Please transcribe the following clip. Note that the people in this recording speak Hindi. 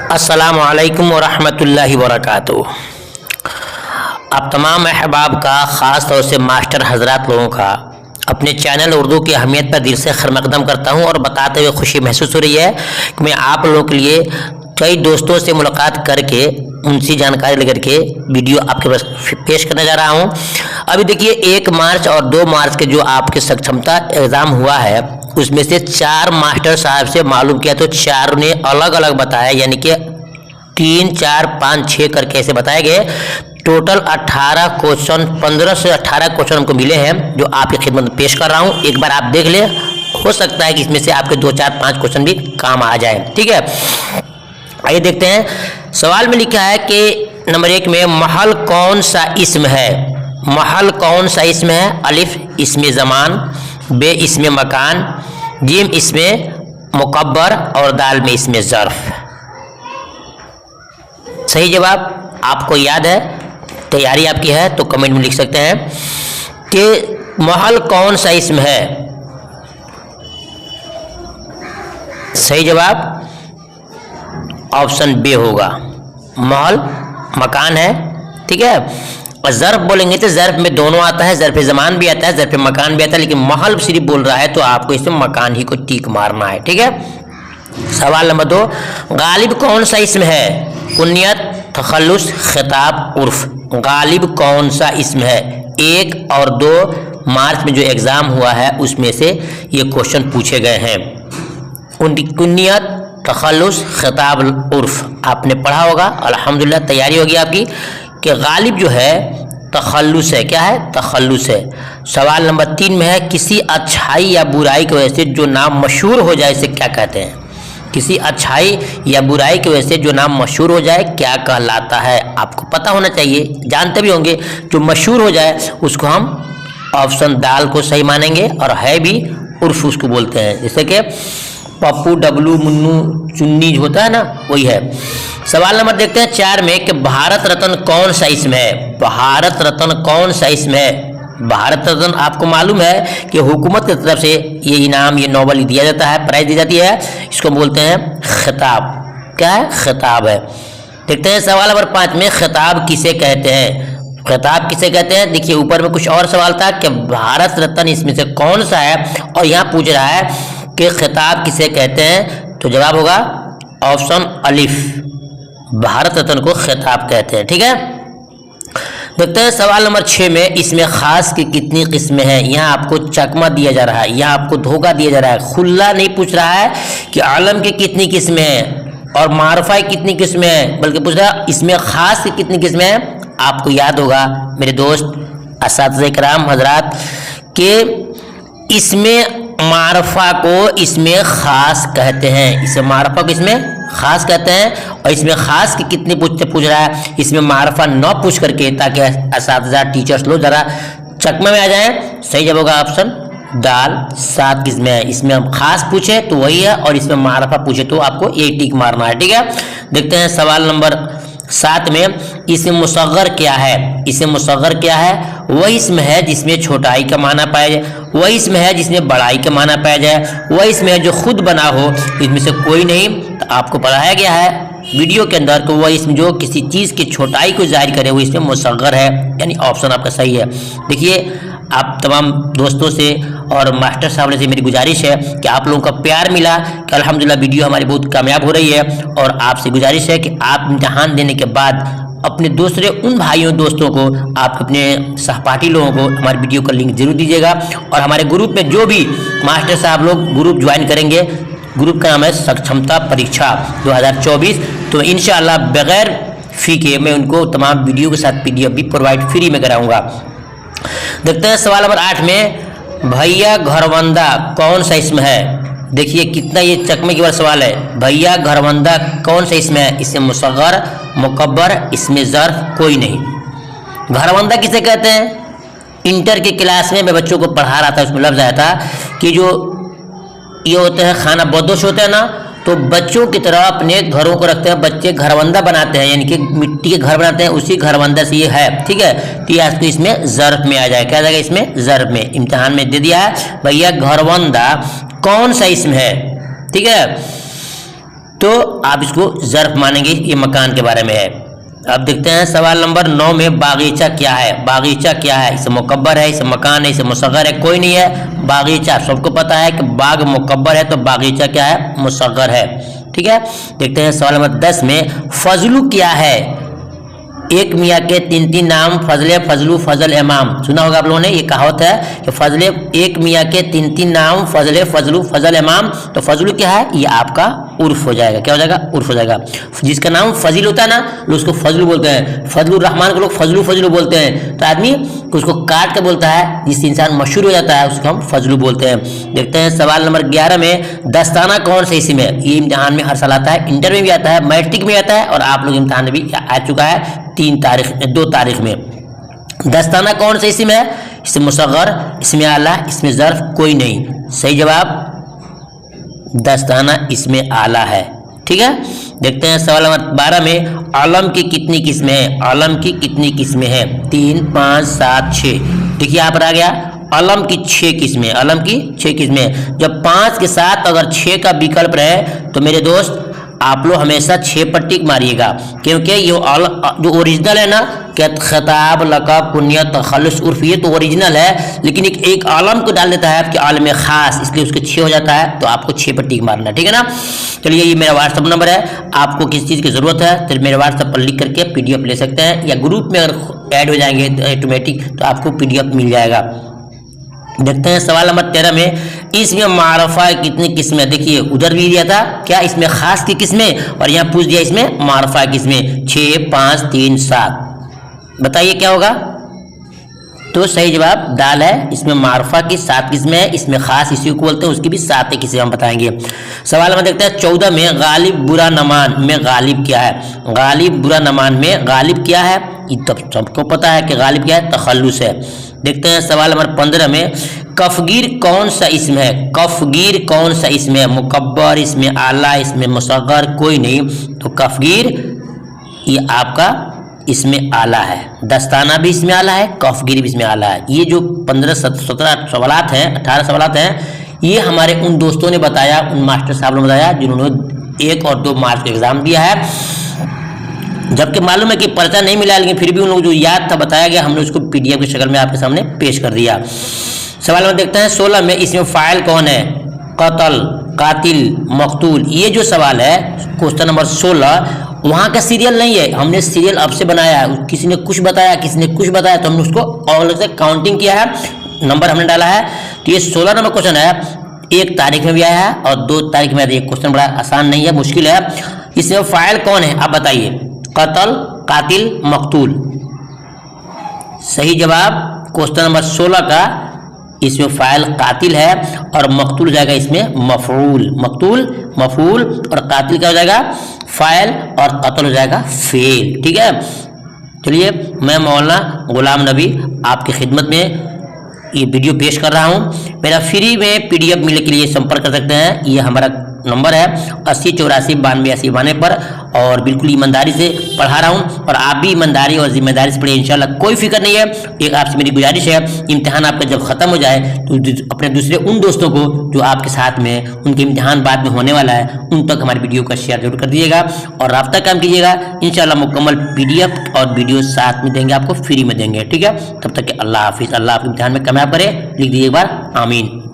अस्सलामु अलैकुम वरहमतुल्लाहि वबरकातुहू। आप तमाम अहबाब का ख़ास तौर से मास्टर हजरात लोगों का अपने चैनल उर्दू की अहमियत पर दिल से खैर-मक़दम करता हूं और बताते हुए खुशी महसूस हो रही है कि मैं आप लोगों के लिए कई दोस्तों से मुलाकात करके उनसे जानकारी लेकर के वीडियो आपके पास पेश करने जा रहा हूं। अभी देखिए 1 मार्च और 2 मार्च के जो आपके सक्षमता एग्ज़ाम हुआ है उसमें से 4 मास्टर साहब से मालूम किया तो 4 ने अलग अलग बताया, यानी कि 3, 4, 5, 6 करके ऐसे बताए गए। टोटल 18 क्वेश्चन 15 से 18 क्वेश्चन हमको मिले हैं जो आपकी खिदमत में पेश कर रहा हूं। एक बार आप देख ले, हो सकता है कि इसमें से आपके 2, 4, 5 क्वेश्चन भी काम आ जाए। ठीक है, आइए देखते हैं। सवाल में लिखा है कि नंबर 1 में महल कौन सा इस्म है। महल कौन सा इस्म है? अलिफ इसमें ज़मान, बे इसमें मकान, जीम इसमें मुकब्बर और दाल में इसमें ज़र्फ। सही जवाब आपको याद है, तैयारी आपकी है तो कमेंट में लिख सकते हैं कि महल कौन सा इस्म है। सही जवाब ऑप्शन बे होगा, महल मकान है। ठीक है, और ज़र्फ बोलेंगे तो ज़र्फ में दोनों आता है, ज़र्फ ज़मान भी आता है, ज़र्फ मकान भी आता है, लेकिन महल सिर्फ बोल रहा है तो आपको इसमें मकान ही को टीक मारना है। ठीक है, सवाल नंबर 2, गालिब कौन सा इस्म है? कुन्यत, तखल्लुस, खिताब, उर्फ। गालिब कौन सा इस्म है? 1 और 2 मार्च में जो एग्ज़ाम हुआ है उसमें से ये क्वेश्चन पूछे गए हैं। कुन्यत, तखल्लुस, खिताब, उर्फ आपने पढ़ा होगा, अल्हम्दुलिल्लाह तैयारी होगी आपकी कि गालिब जो है तखल्लुस है। क्या है? तखल्लुस है। सवाल नंबर 3 में है किसी अच्छाई या बुराई की वजह से जो नाम मशहूर हो जाए इसे क्या कहते हैं? किसी अच्छाई या बुराई की वजह से जो नाम मशहूर हो जाए क्या कहलाता है? आपको पता होना चाहिए, जानते भी होंगे। जो मशहूर हो जाए उसको हम ऑप्शन दाल को सही मानेंगे और है भी उर्फ उसको बोलते हैं। जैसे कि पप्पू, डब्लू, मुन्नू, चुन्नी होता है ना, वही है। सवाल नंबर देखते हैं 4 में कि भारत रत्न कौन सा इस्म है? भारत रत्न कौन सा इस्म है? भारत रत्न आपको मालूम है कि हुकूमत की तरफ से ये इनाम, ये नोबल दिया जाता है, प्राइज दी जाती है, इसको बोलते हैं खिताब। क्या है? खिताब है। देखते हैं सवाल नंबर 5 में खिताब किसे कहते हैं? खिताब किसे कहते हैं? देखिए ऊपर में कुछ और सवाल था कि भारत रत्न इसमें से कौन सा है और यहाँ पूछ रहा है कि खिताब किसे कहते हैं, तो जवाब होगा ऑप्शन अलिफ, भारत रत्न को खिताब कहते हैं। ठीक है, देखते हैं सवाल नंबर 6 में इसमें खास की कितनी किस्में हैं। यहाँ आपको चकमा दिया जा रहा है, यहाँ आपको धोखा दिया जा रहा है। खुल्ला नहीं पूछ रहा है कि आलम की कितनी किस्में हैं और मारफा की कितनी किस्में हैं, बल्कि पूछ रहा है इसमें खास की कितनी किस्में हैं। आपको याद होगा मेरे दोस्त असातिज़े किराम हजरात के इसमें मारफा को इसमें खास कहते हैं। इसे मारफा को इसमें खास कहते हैं और इसमें खास की कितनी पूछ रहा है, इसमें मारफा न पूछ करके, ताकि असातिज़ा टीचर्स लोग ज़रा चकमे में आ जाएं। सही जवाब होगा ऑप्शन दाल। 7 किस्में है, इसमें हम खास पूछे तो वही है और इसमें मारफा पूछे तो आपको ये टिक मारना है। ठीक है, देखते हैं सवाल नंबर 7 में इसम मुसग़्ग़र क्या है? इसम मुसग़्ग़र क्या है? वही इसम है जिसमें छोटाई का माना पाया जाए, वही इसम है जिसमें बड़ाई का माना पाया जाए, वही इसम है जो खुद बना हो, इसमें से कोई नहीं। तो आपको पढ़ाया गया है वीडियो के अंदर कि वह इसम जो किसी चीज़ की छोटाई को जाहिर करे वो इसमें मुसग़्ग़र है, यानी ऑप्शन आपका सही है। देखिए आप तमाम दोस्तों से और मास्टर साहब से मेरी गुजारिश है कि आप लोगों का प्यार मिला कि अल्हम्दुलिल्लाह वीडियो हमारी बहुत कामयाब हो रही है, और आपसे गुजारिश है कि आप इम्तिहान देने के बाद अपने दूसरे उन भाइयों दोस्तों को, आप अपने सहपाठी लोगों को हमारी वीडियो का लिंक जरूर दीजिएगा। और हमारे ग्रुप में जो भी मास्टर साहब लोग ग्रुप ज्वाइन करेंगे, ग्रुप का नाम है सक्षमता परीक्षा 2024, तो इंशाअल्लाह बगैर फ़ी के मैं उनको तमाम वीडियो के साथ PDF भी प्रोवाइड फ्री में कराऊँगा। देखते हैं सवाल नंबर 8 में भैया घरवंदा कौन सा इस्म है? देखिए कितना ये चकमे की बार सवाल है। भैया घरवंदा कौन सा इस्म है? इसमें मुसग़्ग़र, मुकब्बर, इसमें ज़र्फ कोई नहीं। घरवंदा किसे कहते हैं? इंटर के क्लास में मैं बच्चों को पढ़ा रहा था, उसमें लफ्ज़ आया था कि जो ये होते हैं खाना बदोश होते हैं ना, तो बच्चों की तरह अपने घरों को रखते हैं, बच्चे घरवंदा बनाते हैं, यानी कि मिट्टी के घर बनाते हैं, उसी घरवंदा से ये है। ठीक है, तो ये आपको इसमें ज़र्फ में आ जाए। क्या आ जाएगा इसमें? ज़र्फ में। इम्तिहान में दे दिया है भैया घरवंदा कौन सा इस्म है। ठीक है, तो आप इसको ज़र्फ मानेंगे, ये मकान के बारे में है। अब देखते हैं सवाल नंबर 9 में बागीचा क्या है। बागीचा क्या है? इसे मुकब्बर है, इसे मकान है, इसे मुसग्गर है, कोई नहीं है। बागीचा सबको पता है कि बाग मुकब्बर है, तो बागीचा क्या है? मुसग्गर है। ठीक है, देखते हैं सवाल नंबर 10 में फजलू क्या है। एक मियाँ के 3 नाम, फजले, फजलू, फजल, इमाम। सुना होगा आप लोगों ने, ये कहावत है कि फजले, एक मियाँ के 3 नाम, फजले, फजलू, फजल, इमाम। तो फजलू क्या है? ये आपका उर्फ हो जाएगा। क्या हो जाएगा? उर्फ हो जाएगा। जिसका नाम फजील होता है ना, लोग उसको फजलू बोलते हैं। फजलुर रहमान को लोग फजलू फजलू बोलते हैं। तो आदमी उसको काट के बोलता है, जिससे इंसान मशहूर हो जाता है, उसको हम फजलू बोलते हैं। देखते हैं सवाल नंबर 11 में दस्ताना कौन से इस्म है। ये इम्तिहान में हर साल आता है, इंटर में भी आता है, मैट्रिक में आता है, और आप लोग इम्तिहान में भी आ चुका है 2 तारीख में। दस्ताना कौन सा इस्म है? इसमें मुसग्गर, इसमें आला, इसमें ज़र्फ, कोई नहीं। सही जवाब दस्ताना इसमें आला है। ठीक है, देखते हैं सवाल नंबर 12 में आलम की कितनी किस्में हैं। आलम की कितनी किस्में हैं? 3, 5, 7, 6। देखिए यहाँ पर आ गया आलम की 6 किस्में। आलम की 6 किस्में। जब 5 के साथ अगर 6 का विकल्प रहे तो मेरे दोस्त आप लोग हमेशा 6 पर टिक मारिएगा, क्योंकि ये जो ओरिजिनल है ना, क्या खिताब, लक़ब, कुन्यत, तखल्लुस, उर्फ, ये तो ओरिजिनल है, लेकिन एक आलम को डाल देता है आपके आलम खास, इसलिए उसके 6 हो जाता है। तो आपको 6 पर टिक मारना है। ठीक है ना। चलिए, ये मेरा व्हाट्सअप नंबर है। आपको किस चीज़ की ज़रूरत है तो मेरे व्हाट्सअप पर लिख करके PDF ले सकते हैं, या ग्रुप में अगर ऐड हो जाएंगे ऑटोमेटिक तो आपको PDF मिल जाएगा। देखते हैं सवाल नंबर 13 में इसमें मारफा कितनी किस्में। देखिए उधर भी दिया था क्या, इसमें खास की किस्में, और यहाँ पूछ दिया इसमें मारफा किस्में। 6, 5, 3, 7। बताइए क्या होगा? तो सही जवाब दाल है। इसमें मारफा की 7 किस्में हैं, इसमें खास इसी को बोलते हैं, उसकी भी 7 किस्में हम बताएंगे। सवाल में देखते हैं 14 में गालिब बुरा नमान में गालिब क्या है। गालिब बुरा नमान में गालिब क्या है? ये तो सबको पता है कि गालिब क्या है? तखल्लुस है। देखते हैं सवाल नंबर 15 में कफगीर कौन सा इसम है। कफगीर कौन सा इसम है? मुकब्बर, इसमें आला, इसमें मुसग्गर, कोई नहीं। तो कफगीर ये आपका इसमें आला है। दस्ताना भी इसमें आला है, कफगीर भी इसमें आला है। ये जो 15, 17 सवालात हैं, 18 सवालात हैं, ये हमारे उन दोस्तों ने बताया, उन मास्टर साहब ने बताया जिन्होंने 1 और 2 मार्च का एग्जाम दिया है। जबकि मालूम है कि पर्चा नहीं मिला, लेकिन फिर भी उन लोगों जो याद था बताया गया, हमने उसको PDF की शक्ल में आपके सामने पेश कर दिया। सवाल में देखते हैं 16 में इसमें फाइल कौन है। कत्ल, कातिल, मकतूल। ये जो सवाल है क्वेश्चन नंबर 16, वहाँ का सीरियल नहीं है, हमने सीरियल अब से बनाया है। किसी ने कुछ बताया, किसी ने कुछ बताया, तो हमने उसको अलग से काउंटिंग किया है, नंबर हमने डाला है। तो ये 16 नंबर क्वेश्चन है, 1 तारीख में भी आया है और 2 तारीख में। ये क्वेश्चन बड़ा आसान नहीं है, मुश्किल है। इसमें फाइल कौन है आप बताइए। कत्ल, कातिल, मकतूल। सही जवाब क्वेश्चन नंबर 16 का इसमें फाइल कातिल है, और मकतूल जाएगा इसमें मफऊल। मकतूल मफऊल, और कातिल क्या हो जाएगा? फाइल, और कत्ल हो जाएगा फेल। ठीक है, चलिए मैं मौलाना गुलाम नबी आपकी खिदमत में ये वीडियो पेश कर रहा हूँ। मेरा फ्री में PDF मिलने के लिए संपर्क कर सकते हैं। ये हमारा नंबर है 80 84 92 80 92 पर, और बिल्कुल ईमानदारी से पढ़ा रहा हूँ, और आप भी ईमानदारी और जिम्मेदारी से पढ़िए, इंशाल्लाह कोई फिक्र नहीं है। एक आपसे मेरी गुजारिश है, इम्तिहान आपका जब ख़त्म हो जाए तो अपने दूसरे उन दोस्तों को जो आपके साथ में उनके इम्तिहान बाद में होने वाला है, उन तक हमारी वीडियो का शेयर जरूर कर दीजिएगा, और रब्ता काम कीजिएगा। इंशाल्लाह मुकम्मल PDF और वीडियो साथ में देंगे, आपको फ्री में देंगे। ठीक है, तब तक के अल्लाह हाफिज़। अल्लाह आपके इम्तिहान में कामयाब करे। लिख दीजिए एक बार आमीन।